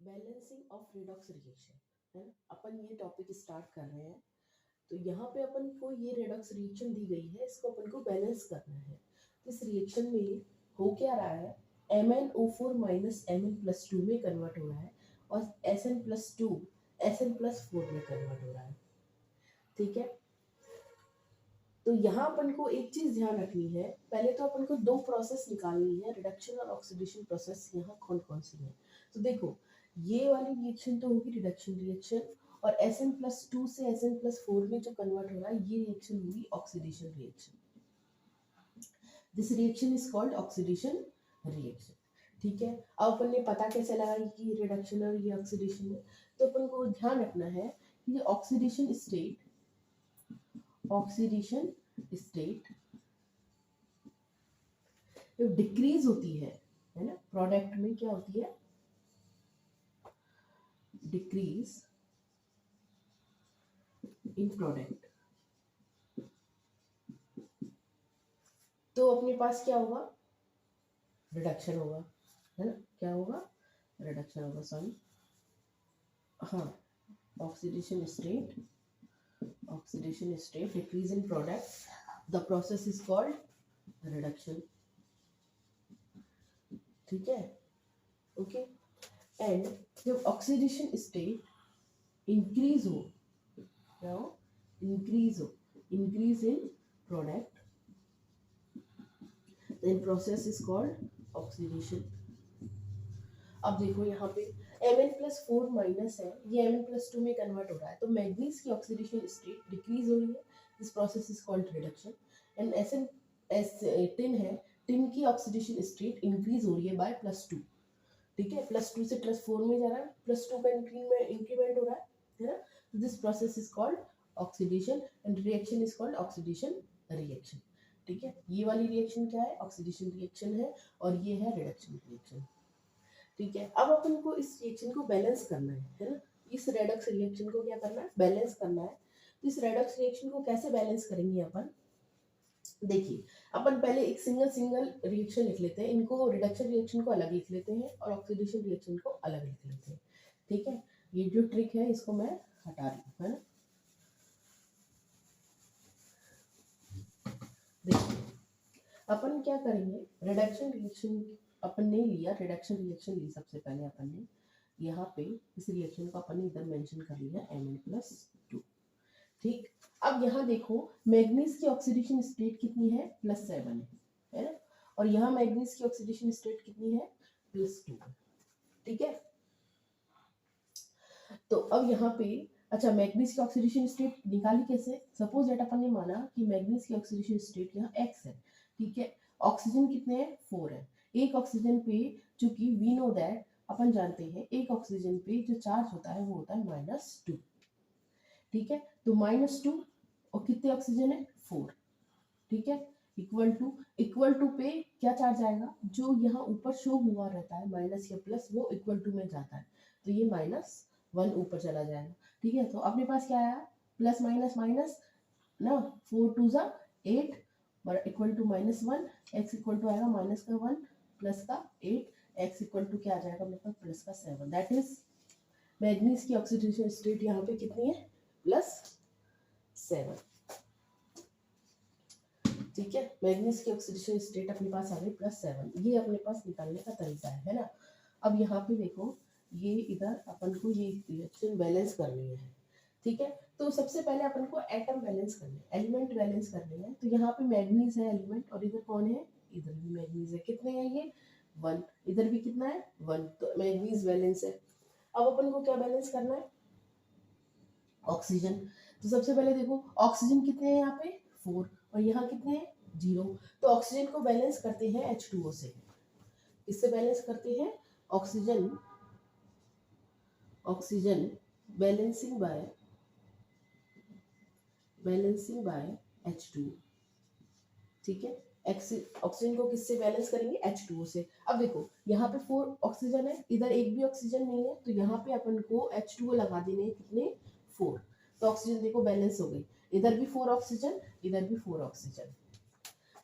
Balancing of redox reaction है ना। अपन ये टॉपिक स्टार्ट कर रहे हैं। तो यहाँ पे अपन को ये रिडॉक्स रिएक्शन दी गई है, इसको अपन को बैलेंस करना है। तो इस रिएक्शन में हो क्या रहा है, MnO4 माइनस Mn+2 में कन्वर्ट हो रहा है और Sn+2 Sn+4 में कन्वर्ट हो रहा है। ठीक है, तो यहाँ अपन को एक चीज ध्यान रखनी है। पहले तो अपन को दो प्रोसेस निकालनी है, रिडक्शन और ऑक्सीडेशन प्रोसेस। यहाँ कौन कौन सी है, तो देखो ये वाली रिएक्शन तो होगी रिडक्शन रिएक्शन, और Sn+2 से Sn+4 में जो कन्वर्ट हो रहा है ये रिएक्शन होगी oxidation reaction. This reaction is called oxidation reaction. ठीक है, अब अपन ने पता कैसे लगाई कि ये रिडक्शन और ये ऑक्सीडेशन है। तो अपन को ध्यान रखना है कि ऑक्सीडेशन स्टेट जो डिक्रीज होती है ना, प्रोडक्ट में क्या होती है, डिक्रीज इन प्रोडक्ट। तो अपने पास क्या होगा, रिडक्शन होगा, है ना। क्या होगा, रिडक्शन होगा, सॉरी हाँ, oxidation state decrease in product, the process is called reduction. ठीक है, ओके। एंड जब ऑक्सीडेशन स्टेट इंक्रीज हो, क्या हो, increase in product, then process is called oxidation. अब देखो यहाँ पे Mn+4 माइनस है, ये Mn+2 में कन्वर्ट हो रहा है, तो मैग्नीज की ऑक्सीडेशन स्टेट डिक्रीज हो रही है, this process is called reduction. And tin है, टिन की ऑक्सीडेशन स्टेट इंक्रीज हो रही है बाय +2। ठीक है, +2 से +4 में जा रहा है, +2 का इंक्रीमेंट हो रहा है ना। This process is called oxidation and reaction is called oxidation reaction. ठीक है, ये वाली रिएक्शन क्या है, ऑक्सीडेशन रिएक्शन है, और ये है रिडक्शन रिएक्शन। ठीक है, अब अपन को इस रिएक्शन को बैलेंस करना है ना। इस रेडक्स रिएक्शन को क्या करना है, बैलेंस करना है। तो इस रेडक्स रिएक्शन को कैसे बैलेंस करेंगे अपन, देखिए अपन पहले एक सिंगल रिएक्शन लिख लेते हैं, इनको रिडक्शन रिएक्शन को अलग लिख लेते हैं और ऑक्सीडेशन रिएक्शन को अलग लिख लेते हैं। ठीक है, ये जो ट्रिक है इसको मैं हटा रही हूँ, है ना। देखिए अपन क्या करेंगे, रिडक्शन रिएक्शन अपन ने लिया, रिडक्शन रिएक्शन ली सबसे पहले अपन ने, यहाँ पे इस रिएक्शन को अपन ने इधर मेंशन कर लिया Mn+2। ठीक, अब यहाँ देखो मैग्नीज की ऑक्सीडेशन स्टेट कितनी है, +7 है ना, और यहाँ मैग्नीज की ऑक्सीडेशन स्टेट कितनी है, +2। ठीक है, तो अब यहाँ पे अच्छा मैग्नीज की ऑक्सीडेशन स्टेट निकाली कैसे, सपोज दैट अपन ने माना कि मैग्नीज की ऑक्सीडेशन स्टेट यहाँ x है। ठीक है, ऑक्सीजन कितने हैं, 4 है। एक ऑक्सीजन पे, चूंकि वी नो दैट, अपन जानते हैं एक ऑक्सीजन पे जो चार्ज होता है वो होता है -2। ठीक है, तो -2 और कितने ऑक्सीजन है, 4। ठीक है, इक्वल टू पे क्या चार्ज आएगा, जो यहाँ ऊपर शो हुआ रहता है माइनस या प्लस, वो इक्वल टू में जाता है, तो ये -1 ऊपर चला जाएगा। ठीक है, तो अपने पास क्या आया, प्लस माइनस माइनस ना, 4 2 ज़ा 8 equal to -1, x equal to आएगा -1 प्लस का 8, x इक्वल टू क्या आ जाएगा मेरे पास, प्लस का 7। दैट इज मैग्नीज की ऑक्सीडेशन स्टेट यहाँ पे कितनी है, +7। ठीक है, मैग्नीज की ऑक्सीडेशन स्टेट अपने पास आ गई +7। ये अपने पास निकालने का तरीका है ना। अब यहाँ पे देखो, ये इधर अपन को ये रिएक्शन बैलेंस करनी है। ठीक है, तो सबसे पहले अपन को एटम बैलेंस करने हैं, एलिमेंट बैलेंस करने हैं। तो यहाँ पे मैग्नीज है एलिमेंट, और इधर कौन है, इधर भी मैग्नीज है। कितने हैं ये, 1, इधर भी कितना है, 1, तो मैग्नीज बैलेंस है। अब अपन को क्या बैलेंस करना है, ऑक्सीजन। तो सबसे पहले देखो ऑक्सीजन कितने हैं यहाँ पे, 4, और यहाँ कितने हैं, 0। तो ऑक्सीजन को बैलेंस करते हैं H2O से। इससे बैलेंस करते हैं ऑक्सीजन बैलेंसिंग बाय H2O। ठीक है, ऑक्सीजन को किससे बैलेंस करेंगे, H2O से। अब देखो यहाँ पे 4 ऑक्सीजन है, इधर एक भी ऑक्सीजन नहीं है, तो यहाँ पे अपन को H2O लगा देने हैं, कितने, 4। तो ऑक्सीजन देखो बैलेंस हो गई, इधर भी 4 ऑक्सीजन, इधर भी 4 ऑक्सीजन।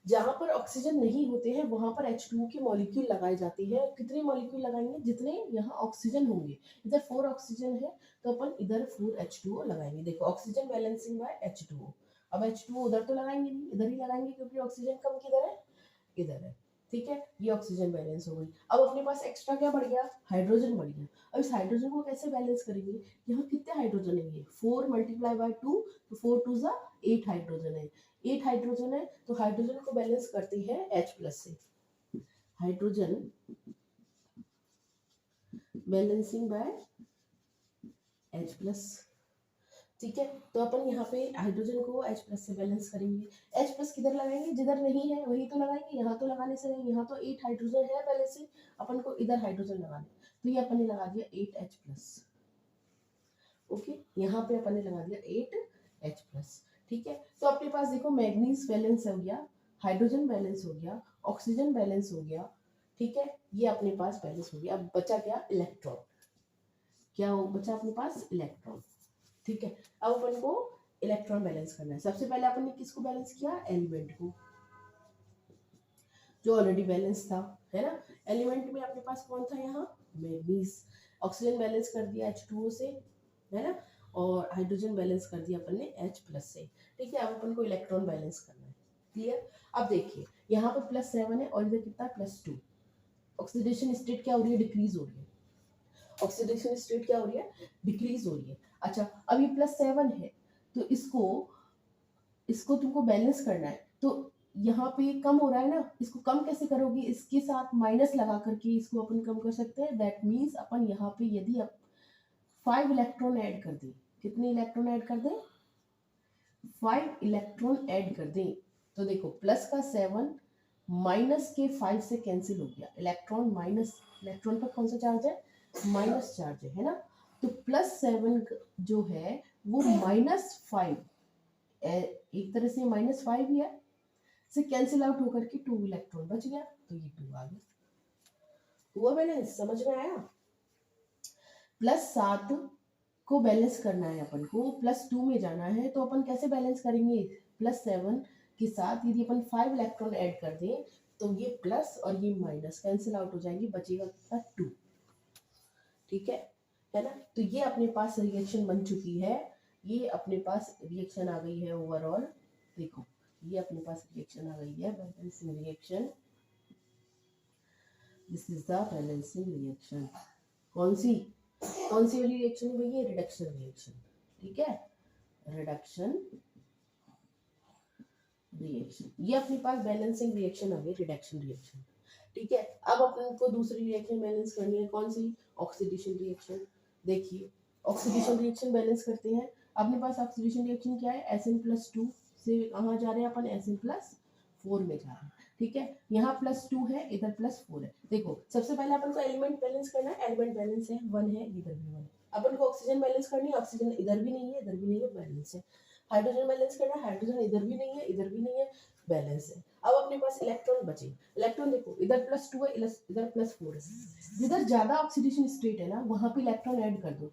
जहां पर ऑक्सीजन नहीं होते हैं वहां पर H2O के मॉलिक्यूल लगाए जाते हैं। कितने मॉलिक्यूल लगाएंगे? जितने यहाँ ऑक्सीजन होंगे। इधर 4 ऑक्सीजन है तो अपन इधर 4 H2O लगाएंगे। देखो ऑक्सीजन बैलेंसिंग बाय H2O। अब H2O उधर तो लगाएंगे नहीं, इधर ही लगाएंगे क्योंकि ऑक्सीजन कम किधर है? इधर है। ठीक है, ये ऑक्सीजन बैलेंस हो गई। अब अपने पास एक्स्ट्रा क्या बढ़ गया? हाइड्रोजन बढ़ गया। अब इस हाइड्रोजन को कैसे बैलेंस करेंगे? यहाँ कितने हाइड्रोजन है? 4 मल्टीप्लाई बाय 2, तो 4 2 जा 8 हाइड्रोजन है। 8 हाइड्रोजन है तो हाइड्रोजन को बैलेंस करते हैं H प्लस से। Hydrogen balancing by H plus. ठीक है, तो अपन यहाँ पे हाइड्रोजन को H प्लस से बैलेंस करेंगे। H प्लस किधर लगाएंगे? जिधर नहीं है वही तो लगाएंगे। यहाँ तो लगाने से नहीं, यहाँ तो 8 हाइड्रोजन है पहले से, अपन को इधर हाइड्रोजन लगाना, तो ये अपन ने लगा दिया 8H प्लस। ओके, यहाँ पे अपन ने लगा दिया 8H प्लस। ठीक है, तो अपने पास देखो मैग्नीज बैलेंस हो गया, हाइड्रोजन बैलेंस हो गया, ऑक्सीजन बैलेंस हो गया। ठीक है, ये अपने पास बैलेंस हो गया। अब बचा क्या? इलेक्ट्रॉन। क्या हो बचा अपने पास? इलेक्ट्रॉन। ठीक है, अब अपन को इलेक्ट्रॉन बैलेंस करना है। सबसे पहले अपन ने किसको बैलेंस किया? एलिमेंट को, जो ऑलरेडी बैलेंस था, है ना। एलिमेंट में अपने पास कौन था? यहाँ मैग्नीज। ऑक्सीजन बैलेंस कर दिया H2O से, है ना, और हाइड्रोजन बैलेंस कर दिया अपन ने H प्लस से। ठीक है, अब अपन को इलेक्ट्रॉन बैलेंस करना है। क्लियर? अब देखिए यहाँ पे +7 है और इधर कितना? +2। ऑक्सीडेशन स्टेट क्या हो रही है? डिक्रीज हो रही है। ऑक्सीडेशन स्टेट क्या हो रही है? डिक्रीज हो रही है। अच्छा, अब ये +7 है तो इसको तुमको बैलेंस करना है, तो यहाँ पे कम हो रहा है ना, इसको कम कैसे करोगे? इसके साथ माइनस लगा करके इसको अपन कम कर सकते हैं। दैट मीन्स अपन यहाँ पे यदि 5 इलेक्ट्रॉन ऐड कर दें, कितने इलेक्ट्रॉन ऐड कर दें? 5 इलेक्ट्रॉन ऐड कर दें, तो देखो प्लस का 7 माइनस के 5 से कैंसिल हो गया। इलेक्ट्रॉन माइनस, इलेक्ट्रॉन पर कौन सा चार्ज है? माइनस चार्ज है ना, तो +7 जो है वो -5, एक तरह से -5 ही है, से कैंसिल आउट होकर के 2 इलेक्ट्रॉन बच गया, तो ये 2 आ गया। हुआ बैलेंस? समझ में आया? +7 को बैलेंस करना है अपन को, +2 में जाना है, तो अपन कैसे बैलेंस करेंगे? +7 के साथ यदि अपन 5 इलेक्ट्रॉन ऐड कर दें तो ये प्लस और ये माइनस कैंसिल आउट हो जाएंगे, बचेगा कितना? 2। ठीक है ना। तो ये अपने पास रिएक्शन बन चुकी है, ये अपने पास रिएक्शन आ गई है ओवरऑल। देखो ये अपने पास रिएक्शन आ गई है, balancing reaction. This is the balancing reaction. कौन सी वाली रिएक्शन है भैया? Reduction reaction. ठीक है, रिडक्शन रिएक्शन, ये अपने पास बैलेंसिंग रिएक्शन आ गई, रिडक्शन रिएक्शन। ठीक है, अब अपन को दूसरी रिएक्शन बैलेंस करनी है, कौन सी? Oxidation reaction. देखिए ऑक्सीडेशन रिएक्शन बैलेंस करते हैं। अपने पास ऑक्सीडेशन रिएक्शन क्या है? Sn+2 से कहाँ जा रहे हैं अपन? Sn+4 में जा रहे हैं। ठीक है, यहाँ +2 है, इधर +4 है। देखो सबसे पहले अपन को एलिमेंट बैलेंस करना है। एलिमेंट बैलेंस है, 1 है, इधर भी 1 है। अपन को ऑक्सीजन बैलेंस करनी है, ऑक्सीजन इधर भी नहीं है, इधर भी नहीं है, बैलेंस है। हाइड्रोजन बैलेंस करना है, हाइड्रोजन इधर भी नहीं है, इधर भी नहीं है, बैलेंस है। अब अपने पास इलेक्ट्रॉन बचे। इलेक्ट्रॉन देखो इधर +2 है, इधर +4 है। जिधर ज्यादा ऑक्सीडेशन स्टेट है ना वहां पे इलेक्ट्रॉन ऐड कर दो।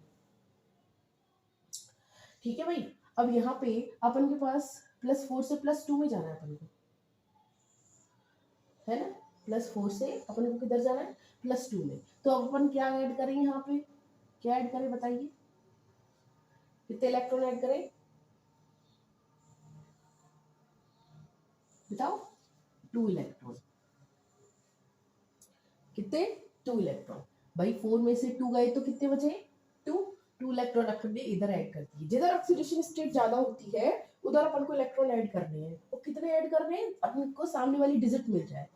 ठीक है भाई, अब यहाँ पे अपन के पास +4 से +2 में जाना है अपन को, है ना। +4 से अपन को किधर जाना है? +2 में। तो अब अपन क्या ऐड करें? यहाँ पे क्या ऐड करें बताइए? कितने इलेक्ट्रॉन ऐड करें बताओ? 2 इलेक्ट्रॉन। कितने? 2 इलेक्ट्रॉन। भाई 4 में से 2 गए तो कितने बचे? 2 इलेक्ट्रॉन अपन ने इधर ऐड कर दिए। जिधर ऑक्सीडेशन स्टेट ज्यादा होती है उधर अपन को इलेक्ट्रॉन ऐड करने हैं। तो कितने ऐड करने हैं? अपन को सामने वाली डिजिट मिल जाए,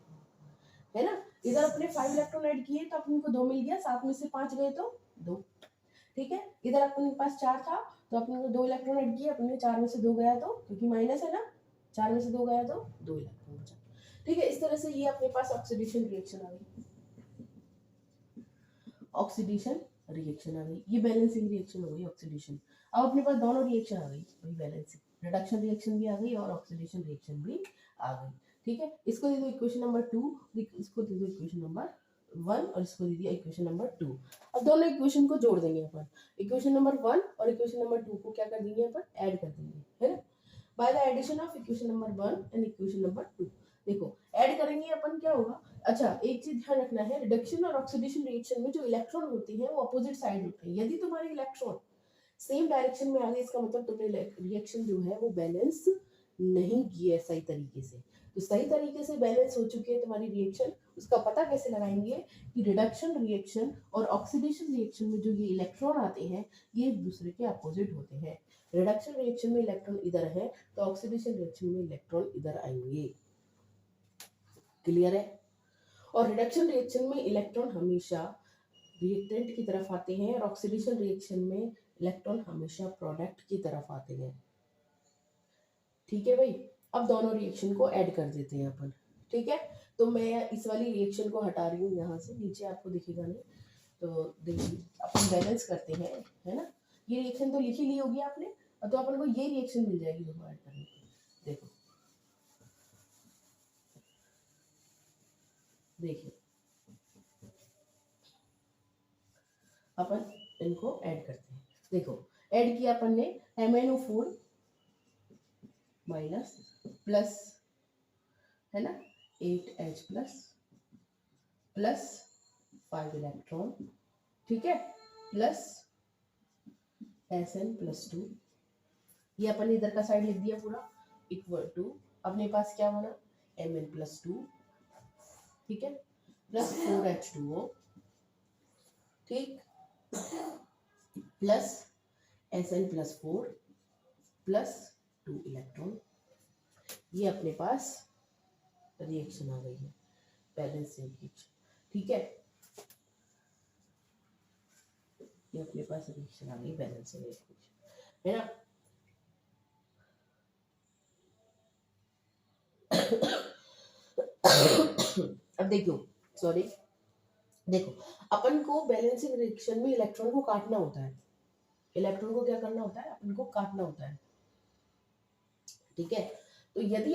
है ना। इधर अपने 5 इलेक्ट्रॉन ऐड किए तो अपन को 2 मिल गया, 7 में से 5 गए तो 2। ठीक है, इधर अपन के पास 4 था तो अपन को 2 इलेक्ट्रॉन ऐड किए, अपने 4 में से 2 गया तो, क्योंकि माइनस है ना, 4 में से 2 गया तो 2 इलेक्ट्रॉन बचा। ठीक है, इस तरह से ये अपने पास ऑक्सीडेशन रिएक्शन आ गई। ऑक्सीडेशन रिएक्शन आ गई, ये बैलेंसिंग रिएक्शन हो गई ऑक्सीडेशन। अब अपने पास दोनों रिएक्शन आ गई भाई, बैलेंसिंग, रिडक्शन रिएक्शन भी आ गई और ऑक्सीडेशन रिएक्शन भी आ गई। ठीक है, इसको दे दो इक्वेशन नंबर 2, इसको दे दो इक्वेशन नंबर 1 और इसको दे दिया इक्वेशन नंबर 2। अब दोनों इक्वेशन को जोड़ देंगे अपन। इक्वेशन नंबर 1 और इक्वेशन नंबर 2 को क्या कर देंगे अपन? ऐड कर देंगे, है ना। By the addition of equation number 1 and equation number 2 देखो ऐड करेंगे अपन, क्या होगा, अच्छा एक चीज ध्यान रखना है, रिडक्शन और ऑक्सीडेशन रिएक्शन में जो इलेक्ट्रॉन होते हैं वो अपोजिट साइड होते हैं। यदि तुम्हारे इलेक्ट्रॉन सेम डायरेक्शन में आ गए, इसका मतलब तुमने रिएक्शन जो है वो बैलेंस नहीं की है सही तरीके से। तो सही तरीके से बैलेंस हो चुकी है तुम्हारी रिएक्शन, उसका पता कैसे लगाएंगे कि रिडक्शन रिएक्शन और ऑक्सीडेशन रिएक्शन में जो ये इलेक्ट्रॉन आते हैं ये एक दूसरे के अपोजिट होते हैं। रिडक्शन रिएक्शन में इलेक्ट्रॉन इधर है तो ऑक्सीडेशन रिएक्शन में इलेक्ट्रॉन इधर आएंगे। क्लियर है? और रिडक्शन रिएक्शन में इलेक्ट्रॉन हमेशा रिएक्टेंट की तरफ आते हैं और ऑक्सीडेशन रिएक्शन में इलेक्ट्रॉन हमेशा प्रोडक्ट की तरफ आते हैं। ठीक है भाई, अब दोनों रिएक्शन को ऐड कर देते हैं अपन। ठीक है, तो मैं इस वाली रिएक्शन को हटा रही हूँ यहाँ से, नीचे आपको दिखेगा नहीं, तो देखिए अपन बैलेंस करते हैं, है ना। ये रिएक्शन तो लिखी ली होगी आपने, तो अपन को ये रिएक्शन मिल जाएगी दोनों ऐड करने की। देखो देखिए अपन इनको ऐड करते हैं। देखो ऐड किया अपन ने MnO4 माइनस प्लस, है ना, 8H प्लस प्लस 5 इलेक्ट्रॉन, ठीक है, प्लस Sn+2, ये अपन इधर का साइड लिख दिया पूरा, इक्वल टू अपने पास क्या बना Mn+2, ठीक है, प्लस 4H2O, ठीक, प्लस Sn+4 प्लस 2 इलेक्ट्रॉन। ये अपने पास रिएक्शन आ गई है, बैलेंसिंग रिएक्शन। ठीक है, ये अपने पास रिएक्शन आ गई बैलेंसिंग रिएक्शन, है ना। अब देखो, सॉरी, देखो अपन को बैलेंसिंग रिएक्शन में इलेक्ट्रॉन को काटना होता है। इलेक्ट्रॉन को क्या करना होता है, अपन को काटना होता है। ठीक है, तो यदि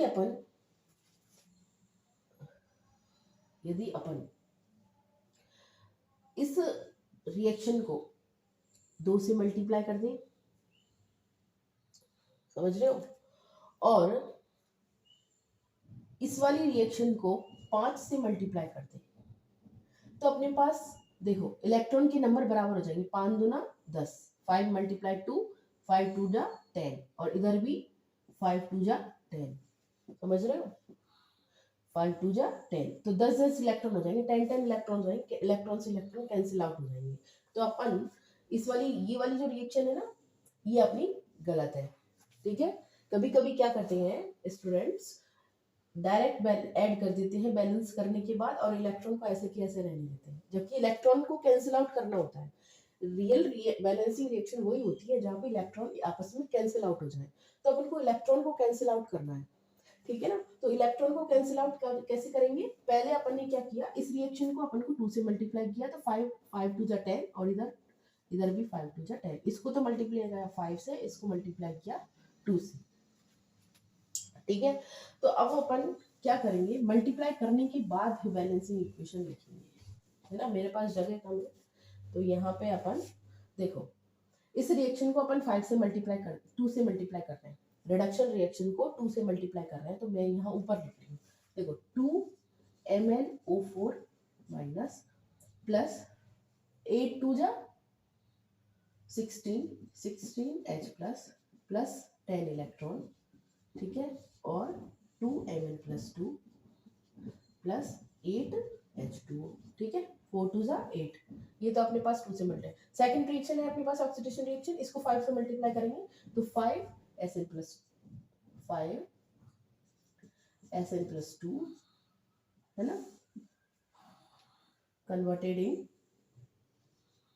अपन इस रिएक्शन को 2 से मल्टीप्लाई कर दें, समझ रहे हो, और इस वाली रिएक्शन को 5 से मल्टीप्लाई कर दें, तो अपने पास देखो इलेक्ट्रॉन के नंबर बराबर हो जाएंगे, 5 दूना 10, 5 मल्टीप्लाई 2, 5 2 जा 10, और इधर भी 5 2 जा 10, समझ रहे हो, 5 2 जा 10, तो 10 10 इलेक्ट्रॉन हो जाएंगे, 10 10 इलेक्ट्रॉन हो जाएंगे, इलेक्ट्रॉन से इलेक्ट्रॉन कैंसिल आउट हो जाएंगे। तो अपन इस वाली ये वाली जो रिएक्शन है ना, ये अपनी गलत है। ठीक है, कभी कभी क्या करते हैं स्टूडेंट्स, डायरेक्ट ऐड कर देते हैं बैलेंस करने के बाद, और इलेक्ट्रॉन को ऐसे के ऐसे रहने देते हैं, जबकि इलेक्ट्रॉन को कैंसिल आउट करना होता है। रियल बैलेंसिंग रिएक्शन वही होती है जहाँ पे इलेक्ट्रॉन आपस में कैंसिल आउट हो जाए, तो अपन को इलेक्ट्रॉन को कैंसिल आउट करना है। ठीक है ना, तो इलेक्ट्रॉन को कैंसिल आउट कैसे करेंगे, पहले अपन ने क्या किया, इस रिएक्शन को अपन को 2 से मल्टीप्लाई किया, तो 5 5 2 जा 10, और इधर इधर भी 5 2 जा 10, इसको तो मल्टीप्लाई किया 5 से, इसको मल्टीप्लाई किया 2 से। ठीक है, तो अब अपन क्या करेंगे, मल्टीप्लाई करने के बाद फिर बैलेंसिंग इक्वेशन लिखेंगे, है ना। मेरे पास जगह कम है, तो यहाँ पे अपन देखो इस रिएक्शन को अपन 5 से मल्टीप्लाई कर 2 से मल्टीप्लाई कर रहे हैं, रिडक्शन रिएक्शन को 2 से मल्टीप्लाई कर रहे हैं, तो मैं यहाँ ऊपर लिख रही हूँ, देखो 2 MnO4 माइनस प्लस 8 2 जा 16 16H प्लस प्लस 10 इलेक्ट्रॉन, ठीक है, और 2 Mn+2 प्लस 8H2O, ठीक है, 4 2 जा 8, ये तो अपने पास 2 से मल्टीप्लाई। सेकंड रिएक्शन है अपने पास ऑक्सीडेशन रिएक्शन, इसको 5 से मल्टीप्लाई करेंगे, तो 5 Sn+2 है ना, converted in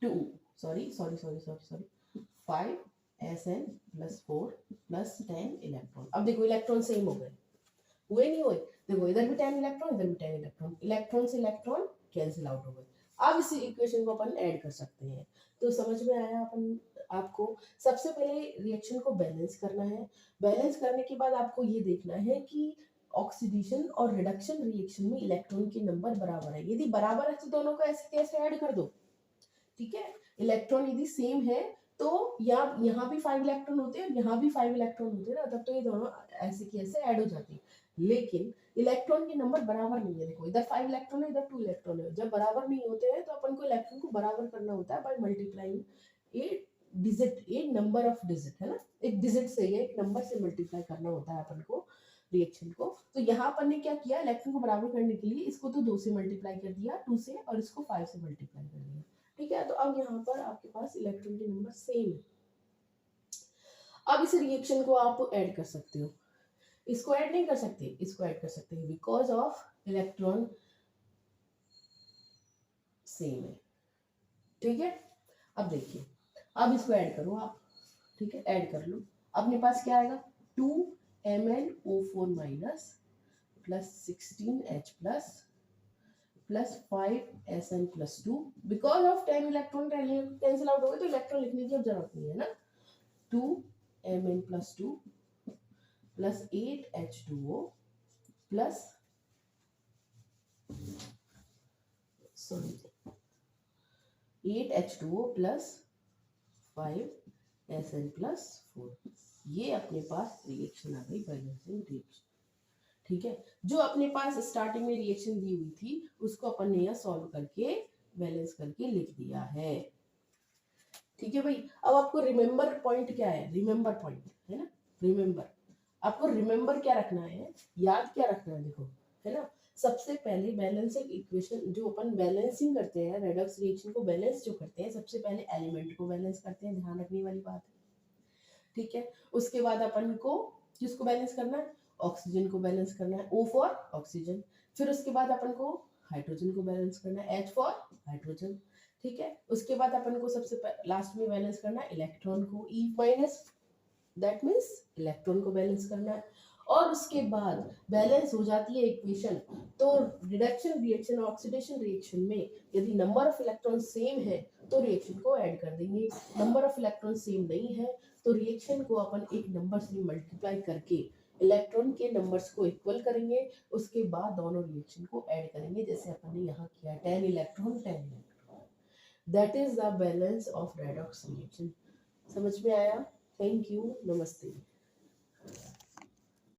to 5 Sn+4 plus 10 electron. अब देखो इलेक्ट्रॉन सेम हो गए, हुए नहीं हुए, देखो इधर भी 10 इलेक्ट्रॉन, इधर भी 10 इलेक्ट्रॉन, इलेक्ट्रॉन से इलेक्ट्रॉन कैंसिल आउट हो गए। अब इस इक्वेशन को अपन ऐड कर सकते हैं। तो समझ में आया अपन आपको, सबसे पहले रिएक्शन को बैलेंस करना है, बैलेंस करने के बाद आपको ये देखना है कि ऑक्सीडेशन और रिडक्शन रिएक्शन में इलेक्ट्रॉन के नंबर बराबर है, यदि बराबर है तो दोनों को ऐसे कैसे ऐड कर दो। ठीक है, इलेक्ट्रॉन यदि सेम है तो यहाँ भी 5 इलेक्ट्रॉन होते हैं और यहाँ भी 5 इलेक्ट्रॉन होते हैं ना, तब तो ये दोनों ऐसे की ऐसे ऐड हो जाती है। लेकिन इलेक्ट्रॉन के नंबर बराबर नहीं है। देखो इधर 5 इलेक्ट्रॉन है, इधर 2 इलेक्ट्रॉन है। जब बराबर नहीं होते हैं तो अपन को इलेक्ट्रॉन को बराबर करना होता है by multiplying A digit, A number of digit, है ना, एक डिजिट से या एक नंबर से मल्टीप्लाई करना होता है अपन को रिएक्शन को। तो यहाँ अपन ने क्या किया, इलेक्ट्रॉन को बराबर करने के लिए इसको तो 2 से मल्टीप्लाई कर दिया, 2 से, और इसको 5 से मल्टीप्लाई कर दिया। ठीक है, तो अब यहाँ पर आपके पास इलेक्ट्रॉन के नंबर सेम है। अब इस रिएक्शन को आप ऐड कर सकते हो, इसको ऐड नहीं कर सकते, इसको ऐड कर सकते हैं, बिकॉज ऑफ इलेक्ट्रॉन सेम है। ठीक है, अब देखिए, अब इसको ऐड करो आप। ठीक है, ऐड कर लो। अपने पास क्या आएगा, 2MnO4 minus plus 16H plus plus 5Sn plus 2। Because of 10 electron cancel out हो गए तो इलेक्ट्रॉन लिखने की अब जरूरत नहीं है ना। 2Mn plus 2 plus 8H2O plus sorry 8H2O plus 5Sn plus 4। ये अपने पास रिएक्शन आ गई, बैलेंसिंग रिएक्शन। ठीक है, जो अपने पास स्टार्टिंग में रिएक्शन दी हुई थी उसको अपन ने यह सॉल्व करके बैलेंस करके लिख दिया है। ठीक है भाई, अब आपको रिमेंबर पॉइंट क्या है, रिमेंबर पॉइंट है ना, रिमेंबर, आपको रिमेंबर क्या रखना है, याद क्या रखना है, देखो, है ना। सबसे पहले बैलेंसिंग इक्वेशन, जो अपन बैलेंसिंग करते हैं, रेडॉक्स रिएक्शन को बैलेंस जो करते हैं, सबसे पहले एलिमेंट को बैलेंस करते हैं, ध्यान रखने वाली बात है। ठीक है, उसके बाद अपन को किसको बैलेंस करना है, ऑक्सीजन को बैलेंस करना है, O फॉर ऑक्सीजन। फिर उसके बाद अपन को हाइड्रोजन को बैलेंस करना है, H फॉर हाइड्रोजन। ठीक है, उसके बाद अपन को सबसे लास्ट में बैलेंस करना है इलेक्ट्रॉन को, E minus, that means electron को बैलेंस करना है। और उसके बाद बैलेंस हो जाती है इक्वेशन। तो रिडक्शन रिएक्शन और ऑक्सीडेशन रिएक्शन में यदि नंबर ऑफ इलेक्ट्रॉन सेम है तो रिएक्शन को ऐड कर देंगे, नंबर ऑफ इलेक्ट्रॉन सेम नहीं है तो रिएक्शन को अपन एक नंबर से मल्टीप्लाई करके इलेक्ट्रॉन के नंबर्स को इक्वल करेंगे, उसके बाद दोनों रिएक्शन को ऐड करेंगे, जैसे अपन ने यहाँ किया 10 electron 10 electron. That is the balance of redox reaction. समझ में आया? थैंक यू, नमस्ते।